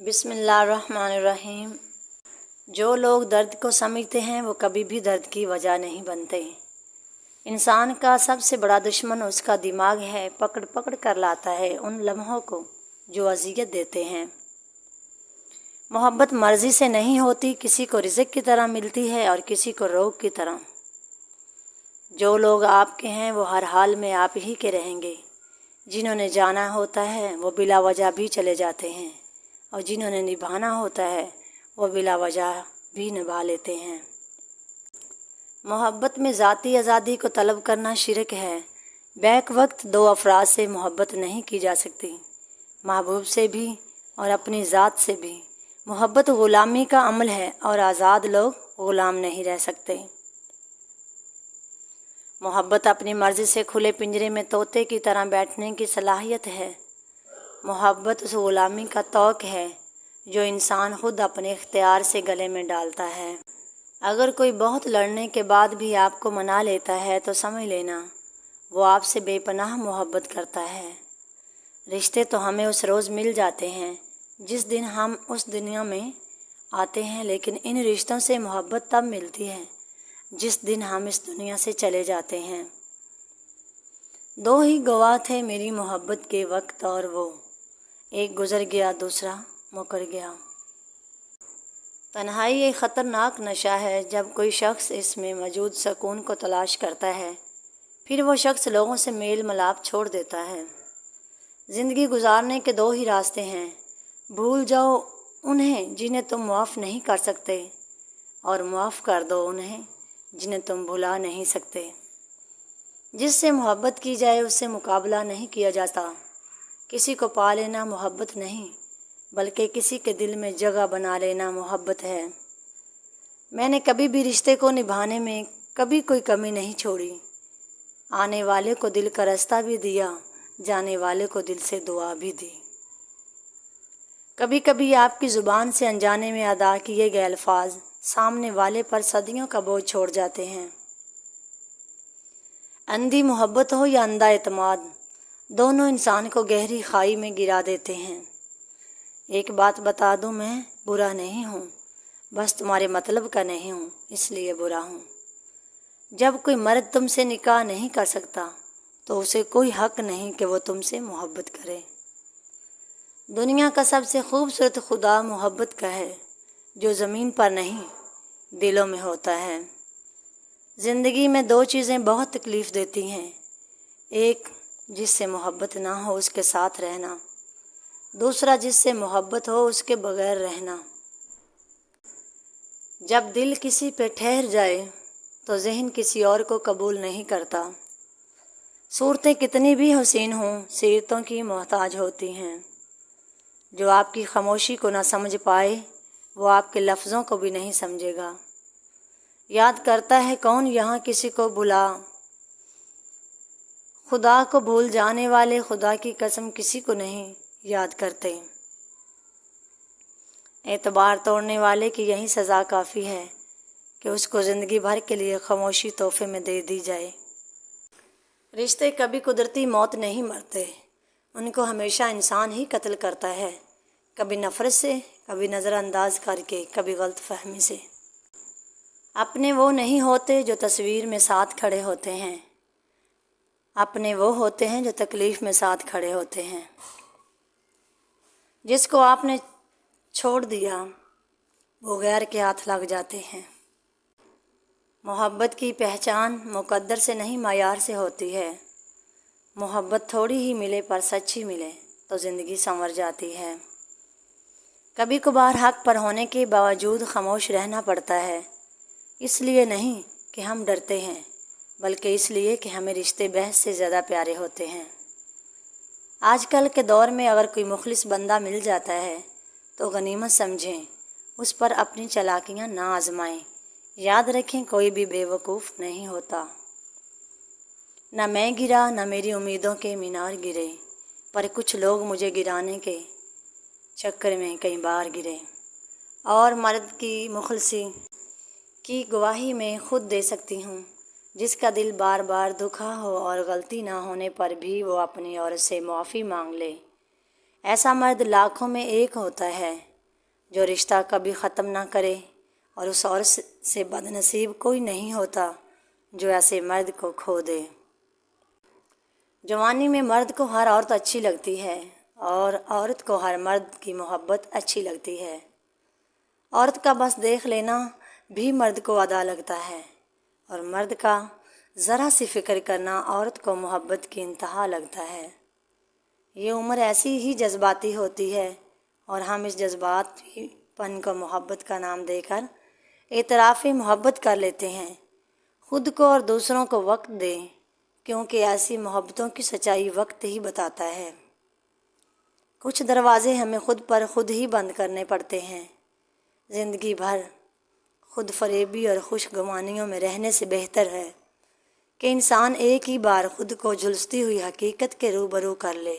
بسم اللہ الرحمن الرحیم۔ جو لوگ درد کو سمجھتے ہیں وہ کبھی بھی درد کی وجہ نہیں بنتے۔ انسان کا سب سے بڑا دشمن اس کا دماغ ہے، پکڑ پکڑ کر لاتا ہے ان لمحوں کو جو اذیت دیتے ہیں۔ محبت مرضی سے نہیں ہوتی، کسی کو رزق کی طرح ملتی ہے اور کسی کو روگ کی طرح۔ جو لوگ آپ کے ہیں وہ ہر حال میں آپ ہی کے رہیں گے۔ جنہوں نے جانا ہوتا ہے وہ بلا وجہ بھی چلے جاتے ہیں، اور جنہوں نے نبھانا ہوتا ہے وہ بلا وجہ بھی نبھا لیتے ہیں۔ محبت میں ذاتی آزادی کو طلب کرنا شرک ہے۔ بیک وقت دو افراد سے محبت نہیں کی جا سکتی، محبوب سے بھی اور اپنی ذات سے بھی۔ محبت غلامی کا عمل ہے اور آزاد لوگ غلام نہیں رہ سکتے۔ محبت اپنی مرضی سے کھلے پنجرے میں طوطے کی طرح بیٹھنے کی صلاحیت ہے۔ محبت اس غلامی کا طوق ہے جو انسان خود اپنے اختیار سے گلے میں ڈالتا ہے۔ اگر کوئی بہت لڑنے کے بعد بھی آپ کو منا لیتا ہے تو سمجھ لینا وہ آپ سے بے پناہ محبت کرتا ہے۔ رشتے تو ہمیں اس روز مل جاتے ہیں جس دن ہم اس دنیا میں آتے ہیں، لیکن ان رشتوں سے محبت تب ملتی ہے جس دن ہم اس دنیا سے چلے جاتے ہیں۔ دو ہی گواہ تھے میری محبت کے وقت اور وہ، ایک گزر گیا دوسرا مکر گیا۔ تنہائی ایک خطرناک نشہ ہے۔ جب کوئی شخص اس میں موجود سکون کو تلاش کرتا ہے پھر وہ شخص لوگوں سے میل ملاپ چھوڑ دیتا ہے۔ زندگی گزارنے کے دو ہی راستے ہیں، بھول جاؤ انہیں جنہیں تم معاف نہیں کر سکتے، اور معاف کر دو انہیں جنہیں تم بھلا نہیں سکتے۔ جس سے محبت کی جائے اس سے مقابلہ نہیں کیا جاتا۔ کسی کو پا لینا محبت نہیں بلکہ کسی کے دل میں جگہ بنا لینا محبت ہے۔ میں نے کبھی بھی رشتے کو نبھانے میں کبھی کوئی کمی نہیں چھوڑی۔ آنے والے کو دل کا راستہ بھی دیا، جانے والے کو دل سے دعا بھی دی۔ کبھی کبھی آپ کی زبان سے انجانے میں ادا کیے گئے الفاظ سامنے والے پر صدیوں کا بوجھ چھوڑ جاتے ہیں۔ اندھی محبت ہو یا اندھا اعتماد، دونوں انسان کو گہری خائی میں گرا دیتے ہیں۔ ایک بات بتا دوں، میں برا نہیں ہوں، بس تمہارے مطلب کا نہیں ہوں اس لیے برا ہوں۔ جب کوئی مرد تم سے نکاح نہیں کر سکتا تو اسے کوئی حق نہیں کہ وہ تم سے محبت کرے۔ دنیا کا سب سے خوبصورت خدا محبت کا ہے، جو زمین پر نہیں دلوں میں ہوتا ہے۔ زندگی میں دو چیزیں بہت تکلیف دیتی ہیں، ایک جس سے محبت نہ ہو اس کے ساتھ رہنا، دوسرا جس سے محبت ہو اس کے بغیر رہنا۔ جب دل کسی پہ ٹھہر جائے تو ذہن کسی اور کو قبول نہیں کرتا۔ صورتیں کتنی بھی حسین ہوں سیرتوں کی محتاج ہوتی ہیں۔ جو آپ کی خاموشی کو نہ سمجھ پائے وہ آپ کے لفظوں کو بھی نہیں سمجھے گا۔ یاد کرتا ہے کون یہاں کسی کو بھلا، خدا کو بھول جانے والے خدا کی قسم کسی کو نہیں یاد کرتے۔ اعتبار توڑنے والے کی یہی سزا کافی ہے کہ اس کو زندگی بھر کے لیے خاموشی تحفے میں دے دی جائے۔ رشتے کبھی قدرتی موت نہیں مرتے، ان کو ہمیشہ انسان ہی قتل کرتا ہے، کبھی نفرت سے، کبھی نظر انداز کر کے، کبھی غلط فہمی سے۔ اپنے وہ نہیں ہوتے جو تصویر میں ساتھ کھڑے ہوتے ہیں، اپنے وہ ہوتے ہیں جو تکلیف میں ساتھ کھڑے ہوتے ہیں۔ جس کو آپ نے چھوڑ دیا وہ غیر کے ہاتھ لگ جاتے ہیں۔ محبت کی پہچان مقدر سے نہیں معیار سے ہوتی ہے۔ محبت تھوڑی ہی ملے پر سچی ملے تو زندگی سنور جاتی ہے۔ کبھی کبھار حق پر ہونے کے باوجود خاموش رہنا پڑتا ہے، اس لیے نہیں کہ ہم ڈرتے ہیں بلکہ اس لیے کہ ہمیں رشتے بحث سے زیادہ پیارے ہوتے ہیں۔ آج کل کے دور میں اگر کوئی مخلص بندہ مل جاتا ہے تو غنیمت سمجھیں، اس پر اپنی چالاکیاں نہ آزمائیں۔ یاد رکھیں کوئی بھی بے وقوف نہیں ہوتا۔ نہ میں گرا نہ میری امیدوں کے مینار گرے، پر کچھ لوگ مجھے گرانے کے چکر میں کئی بار گرے۔ اور مرد کی مخلصی کی گواہی میں خود دے سکتی ہوں، جس کا دل بار بار دکھا ہو اور غلطی نہ ہونے پر بھی وہ اپنی عورت سے معافی مانگ لے، ایسا مرد لاکھوں میں ایک ہوتا ہے۔ جو رشتہ کبھی ختم نہ کرے، اور اس عورت سے بد نصیب کوئی نہیں ہوتا جو ایسے مرد کو کھو دے۔ جوانی میں مرد کو ہر عورت اچھی لگتی ہے، اور عورت کو ہر مرد کی محبت اچھی لگتی ہے۔ عورت کا بس دیکھ لینا بھی مرد کو ادا لگتا ہے، اور مرد کا ذرا سی فکر کرنا عورت کو محبت کی انتہا لگتا ہے۔ یہ عمر ایسی ہی جذباتی ہوتی ہے، اور ہم اس جذباتی پن کو محبت کا نام دے کر اعتراف محبت کر لیتے ہیں۔ خود کو اور دوسروں کو وقت دیں، کیونکہ ایسی محبتوں کی سچائی وقت ہی بتاتا ہے۔ کچھ دروازے ہمیں خود پر خود ہی بند کرنے پڑتے ہیں۔ زندگی بھر خود فریبی اور خوش گمانیوں میں رہنے سے بہتر ہے کہ انسان ایک ہی بار خود کو جھلستی ہوئی حقیقت کے روبرو کر لے۔